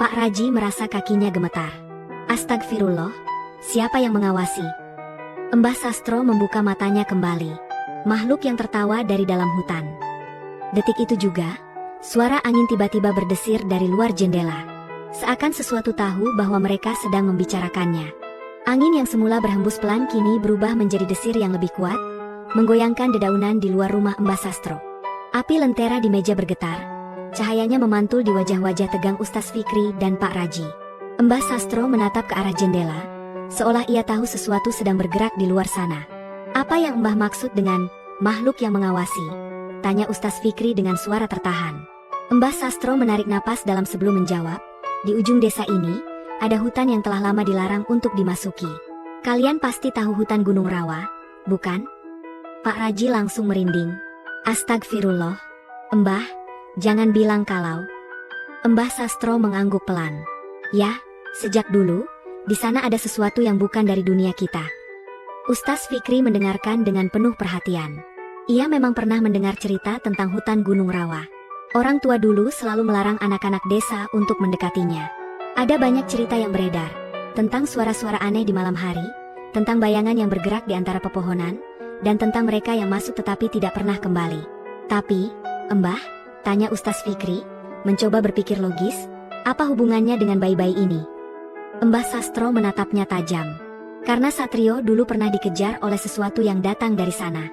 Pak Raji merasa kakinya gemetar. Astagfirullah, siapa yang mengawasi? Mbah Sastro membuka matanya kembali. Makhluk yang tertawa dari dalam hutan. Detik itu juga, suara angin tiba-tiba berdesir dari luar jendela. Seakan sesuatu tahu bahwa mereka sedang membicarakannya. Angin yang semula berhembus pelan kini berubah menjadi desir yang lebih kuat, menggoyangkan dedaunan di luar rumah Mbah Sastro. Api lentera di meja bergetar, cahayanya memantul di wajah-wajah tegang Ustaz Fikri dan Pak Raji. Mbah Sastro menatap ke arah jendela, seolah ia tahu sesuatu sedang bergerak di luar sana. Apa yang Mbah maksud dengan makhluk yang mengawasi? Tanya Ustaz Fikri dengan suara tertahan. Mbah Sastro menarik napas dalam sebelum menjawab. Di ujung desa ini, ada hutan yang telah lama dilarang untuk dimasuki. Kalian pasti tahu hutan Gunung Rawa, bukan? Pak Raji langsung merinding. Astagfirullah. Mbah, jangan bilang kalau. Mbah Sastro mengangguk pelan. Ya, sejak dulu, di sana ada sesuatu yang bukan dari dunia kita. Ustaz Fikri mendengarkan dengan penuh perhatian. Ia memang pernah mendengar cerita tentang hutan Gunung Rawa. Orang tua dulu selalu melarang anak-anak desa untuk mendekatinya. Ada banyak cerita yang beredar, tentang suara-suara aneh di malam hari, tentang bayangan yang bergerak di antara pepohonan, dan tentang mereka yang masuk tetapi tidak pernah kembali. Tapi, Mbah, tanya Ustaz Fikri, mencoba berpikir logis, apa hubungannya dengan bayi-bayi ini? Mbah Sastro menatapnya tajam. Karena Satrio dulu pernah dikejar oleh sesuatu yang datang dari sana.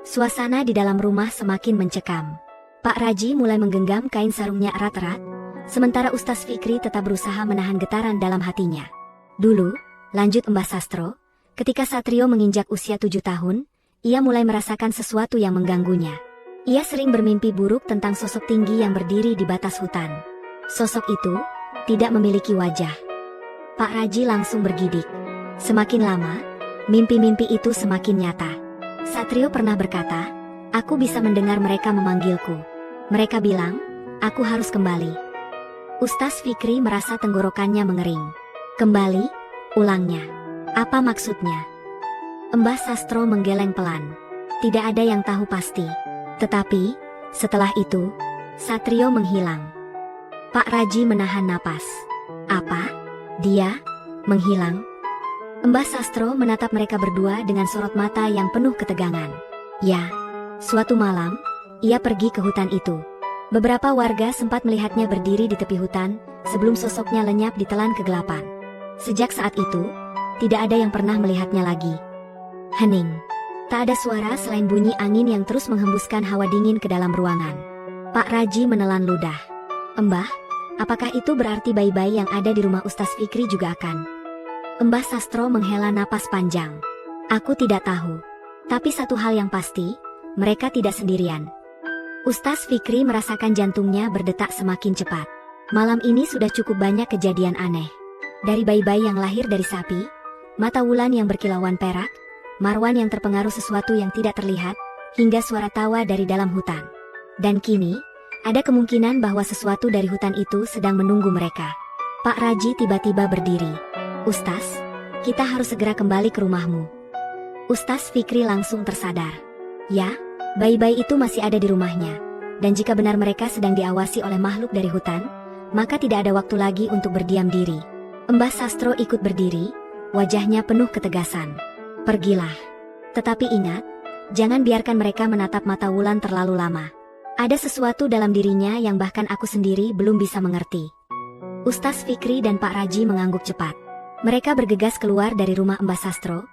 Suasana di dalam rumah semakin mencekam. Pak Raji mulai menggenggam kain sarungnya erat-erat, sementara Ustaz Fikri tetap berusaha menahan getaran dalam hatinya. Dulu, lanjut Mbah Sastro, ketika Satrio menginjak usia 7 tahun, ia mulai merasakan sesuatu yang mengganggunya. Ia sering bermimpi buruk tentang sosok tinggi yang berdiri di batas hutan. Sosok itu tidak memiliki wajah. Pak Raji langsung bergidik. Semakin lama, mimpi-mimpi itu semakin nyata. Satrio pernah berkata, aku bisa mendengar mereka memanggilku. Mereka bilang, aku harus kembali. Ustaz Fikri merasa tenggorokannya mengering. Kembali? Ulangnya. Apa maksudnya? Mbah Sastro menggeleng pelan. Tidak ada yang tahu pasti. Tetapi, setelah itu, Satrio menghilang. Pak Raji menahan napas. Apa? Dia? Menghilang? Mbah Sastro menatap mereka berdua dengan sorot mata yang penuh ketegangan. Ya, suatu malam, ia pergi ke hutan itu. Beberapa warga sempat melihatnya berdiri di tepi hutan, sebelum sosoknya lenyap ditelan kegelapan. Sejak saat itu, tidak ada yang pernah melihatnya lagi. Hening. Tak ada suara selain bunyi angin yang terus menghembuskan hawa dingin ke dalam ruangan. Pak Raji menelan ludah. Mbah, apakah itu berarti bayi-bayi yang ada di rumah Ustaz Fikri juga akan? Mbah Sastro menghela napas panjang. Aku tidak tahu. Tapi satu hal yang pasti, mereka tidak sendirian. Ustaz Fikri merasakan jantungnya berdetak semakin cepat. Malam ini sudah cukup banyak kejadian aneh. Dari bayi-bayi yang lahir dari sapi, mata Wulan yang berkilauan perak, Marwan yang terpengaruh sesuatu yang tidak terlihat, hingga suara tawa dari dalam hutan. Dan kini, ada kemungkinan bahwa sesuatu dari hutan itu sedang menunggu mereka. Pak Raji tiba-tiba berdiri. "Ustaz, kita harus segera kembali ke rumahmu." Ustaz Fikri langsung tersadar. Ya, bayi-bayi itu masih ada di rumahnya. Dan jika benar mereka sedang diawasi oleh makhluk dari hutan, maka tidak ada waktu lagi untuk berdiam diri. Mbah Sastro ikut berdiri, wajahnya penuh ketegasan. "Pergilah. Tetapi ingat, jangan biarkan mereka menatap mata Wulan terlalu lama. Ada sesuatu dalam dirinya yang bahkan aku sendiri belum bisa mengerti." Ustaz Fikri dan Pak Raji mengangguk cepat. Mereka bergegas keluar dari rumah Mbah Sastro,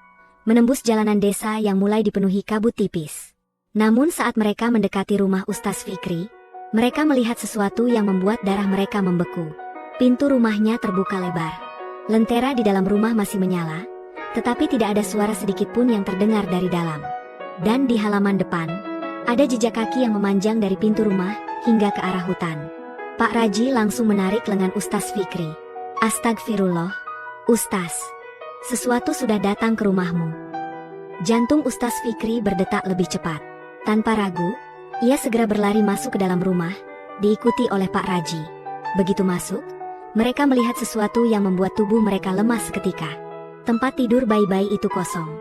menembus jalanan desa yang mulai dipenuhi kabut tipis. Namun saat mereka mendekati rumah Ustaz Fikri, mereka melihat sesuatu yang membuat darah mereka membeku. Pintu rumahnya terbuka lebar. Lentera di dalam rumah masih menyala, tetapi tidak ada suara sedikit pun yang terdengar dari dalam. Dan di halaman depan, ada jejak kaki yang memanjang dari pintu rumah hingga ke arah hutan. Pak Raji langsung menarik lengan Ustaz Fikri. "Astagfirullah, Ustaz. Sesuatu sudah datang ke rumahmu." Jantung Ustaz Fikri berdetak lebih cepat. Tanpa ragu, ia segera berlari masuk ke dalam rumah, diikuti oleh Pak Raji. Begitu masuk, mereka melihat sesuatu yang membuat tubuh mereka lemas seketika. Tempat tidur bayi-bayi itu kosong.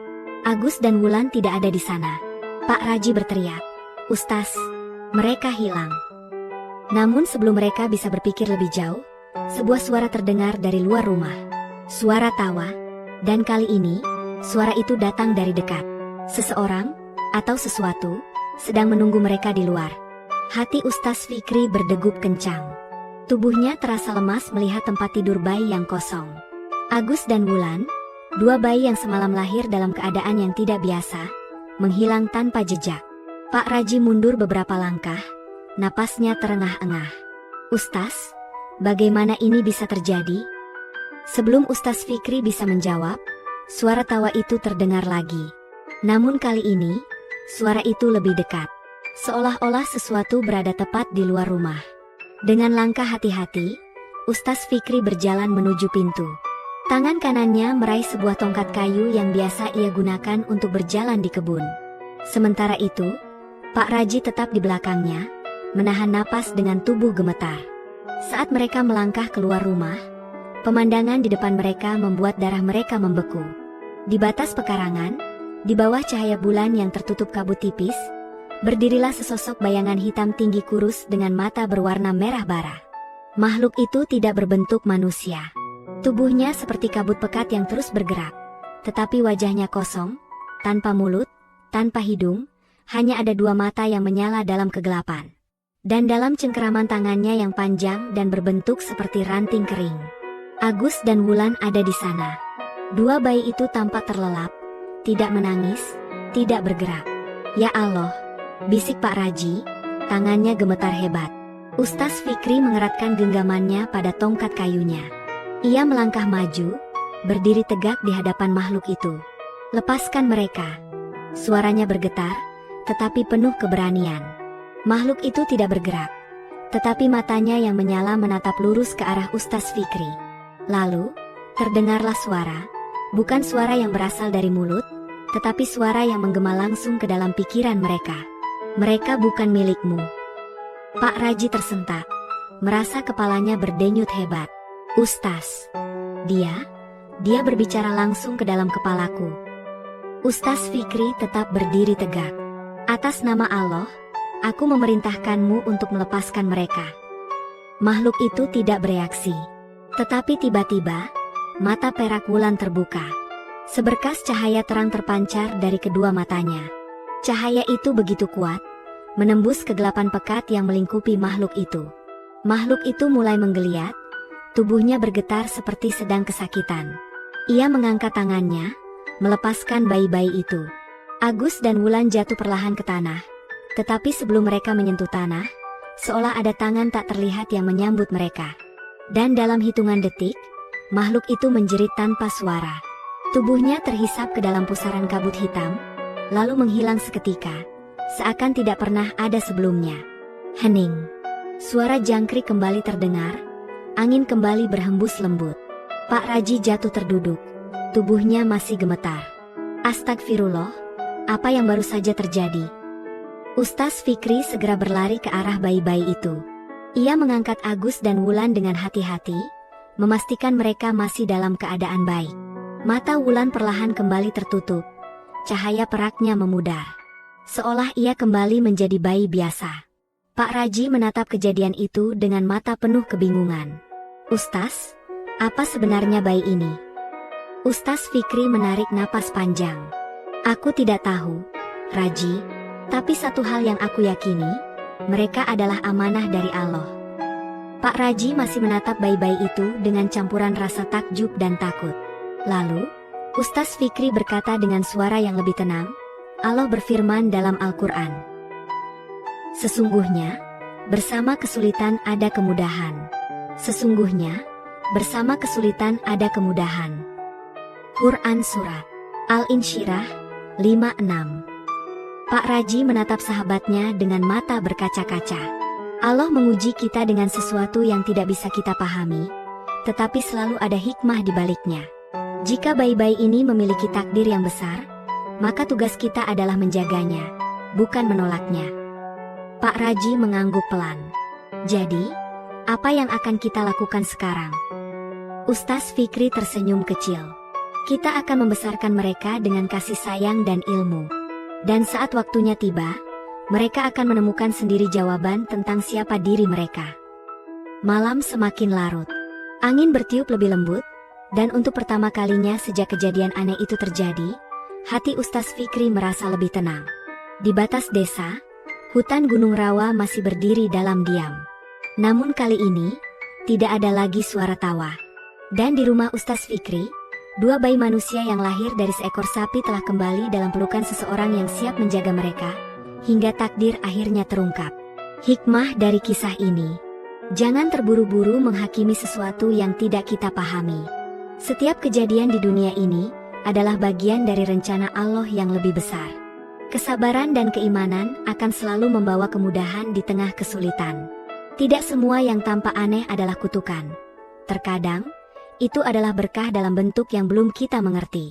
Agus dan Wulan tidak ada di sana. Pak Raji berteriak, "Ustaz, mereka hilang." Namun sebelum mereka bisa berpikir lebih jauh, sebuah suara terdengar dari luar rumah. Suara tawa, dan kali ini, suara itu datang dari dekat. Seseorang, atau sesuatu, sedang menunggu mereka di luar. Hati Ustaz Fikri berdegup kencang. Tubuhnya terasa lemas melihat tempat tidur bayi yang kosong. Agus dan Wulan, dua bayi yang semalam lahir dalam keadaan yang tidak biasa, menghilang tanpa jejak. Pak Raji mundur beberapa langkah, napasnya terengah-engah. "Ustaz, bagaimana ini bisa terjadi?" Sebelum Ustaz Fikri bisa menjawab, suara tawa itu terdengar lagi. Namun kali ini, suara itu lebih dekat. Seolah-olah sesuatu berada tepat di luar rumah. Dengan langkah hati-hati, Ustaz Fikri berjalan menuju pintu. Tangan kanannya meraih sebuah tongkat kayu yang biasa ia gunakan untuk berjalan di kebun. Sementara itu, Pak Raji tetap di belakangnya, menahan napas dengan tubuh gemetar. Saat mereka melangkah keluar rumah, pemandangan di depan mereka membuat darah mereka membeku. Di batas pekarangan, di bawah cahaya bulan yang tertutup kabut tipis, berdirilah sesosok bayangan hitam tinggi kurus dengan mata berwarna merah bara. Makhluk itu tidak berbentuk manusia. Tubuhnya seperti kabut pekat yang terus bergerak, tetapi wajahnya kosong, tanpa mulut, tanpa hidung, hanya ada dua mata yang menyala dalam kegelapan. Dan dalam cengkeraman tangannya yang panjang dan berbentuk seperti ranting kering. Agus dan Wulan ada di sana. Dua bayi itu tampak terlelap, tidak menangis, tidak bergerak. "Ya Allah," bisik Pak Raji, tangannya gemetar hebat. Ustaz Fikri mengeratkan genggamannya pada tongkat kayunya. Ia melangkah maju, berdiri tegak di hadapan makhluk itu. "Lepaskan mereka." Suaranya bergetar, tetapi penuh keberanian. Makhluk itu tidak bergerak, tetapi matanya yang menyala menatap lurus ke arah Ustaz Fikri. Lalu, terdengarlah suara, bukan suara yang berasal dari mulut, tetapi suara yang menggema langsung ke dalam pikiran mereka. "Mereka bukan milikmu." Pak Raji tersentak, merasa kepalanya berdenyut hebat. "Ustaz, dia berbicara langsung ke dalam kepalaku." Ustaz Fikri tetap berdiri tegak. "Atas nama Allah, aku memerintahkanmu untuk melepaskan mereka." Makhluk itu tidak bereaksi. Tetapi tiba-tiba, mata perak Wulan terbuka. Seberkas cahaya terang terpancar dari kedua matanya. Cahaya itu begitu kuat, menembus kegelapan pekat yang melingkupi makhluk itu. Makhluk itu mulai menggeliat, tubuhnya bergetar seperti sedang kesakitan. Ia mengangkat tangannya, melepaskan bayi-bayi itu. Agus dan Wulan jatuh perlahan ke tanah. Tetapi sebelum mereka menyentuh tanah, seolah ada tangan tak terlihat yang menyambut mereka. Dan dalam hitungan detik, makhluk itu menjerit tanpa suara. Tubuhnya terhisap ke dalam pusaran kabut hitam, lalu menghilang seketika, seakan tidak pernah ada sebelumnya. Hening. Suara jangkrik kembali terdengar, Angin kembali berhembus lembut. Pak Raji jatuh terduduk. Tubuhnya masih gemetar. Astagfirullah, apa yang baru saja terjadi? Ustaz Fikri segera berlari ke arah bayi-bayi itu. Ia mengangkat Agus dan Wulan dengan hati-hati, memastikan mereka masih dalam keadaan baik. Mata Wulan perlahan kembali tertutup. Cahaya peraknya memudar. Seolah ia kembali menjadi bayi biasa. Pak Raji menatap kejadian itu dengan mata penuh kebingungan. Ustaz, apa sebenarnya bayi ini? Ustaz Fikri menarik napas panjang. Aku tidak tahu, Raji, tapi satu hal yang aku yakini, mereka adalah amanah dari Allah. Pak Raji masih menatap bayi-bayi itu dengan campuran rasa takjub dan takut. Lalu, Ustaz Fikri berkata dengan suara yang lebih tenang, Allah berfirman dalam Al-Quran. Sesungguhnya, bersama kesulitan ada kemudahan. Sesungguhnya, bersama kesulitan ada kemudahan. Quran Surat Al-Insyirah 56. Pak Raji menatap sahabatnya dengan mata berkaca-kaca. Allah menguji kita dengan sesuatu yang tidak bisa kita pahami, tetapi selalu ada hikmah di baliknya. Jika bayi-bayi ini memiliki takdir yang besar, maka tugas kita adalah menjaganya, bukan menolaknya. Pak Raji mengangguk pelan. Jadi, apa yang akan kita lakukan sekarang? Ustaz Fikri tersenyum kecil. Kita akan membesarkan mereka dengan kasih sayang dan ilmu. Dan saat waktunya tiba, mereka akan menemukan sendiri jawaban tentang siapa diri mereka. Malam semakin larut. Angin bertiup lebih lembut, dan untuk pertama kalinya sejak kejadian aneh itu terjadi, hati Ustaz Fikri merasa lebih tenang. Di batas desa, hutan Gunung Rawa masih berdiri dalam diam. Namun kali ini, tidak ada lagi suara tawa. Dan di rumah Ustaz Fikri, dua bayi manusia yang lahir dari seekor sapi telah kembali dalam pelukan seseorang yang siap menjaga mereka, hingga takdir akhirnya terungkap. Hikmah dari kisah ini, jangan terburu-buru menghakimi sesuatu yang tidak kita pahami. Setiap kejadian di dunia ini adalah bagian dari rencana Allah yang lebih besar. Kesabaran dan keimanan akan selalu membawa kemudahan di tengah kesulitan. Tidak semua yang tampak aneh adalah kutukan. Terkadang, itu adalah berkah dalam bentuk yang belum kita mengerti.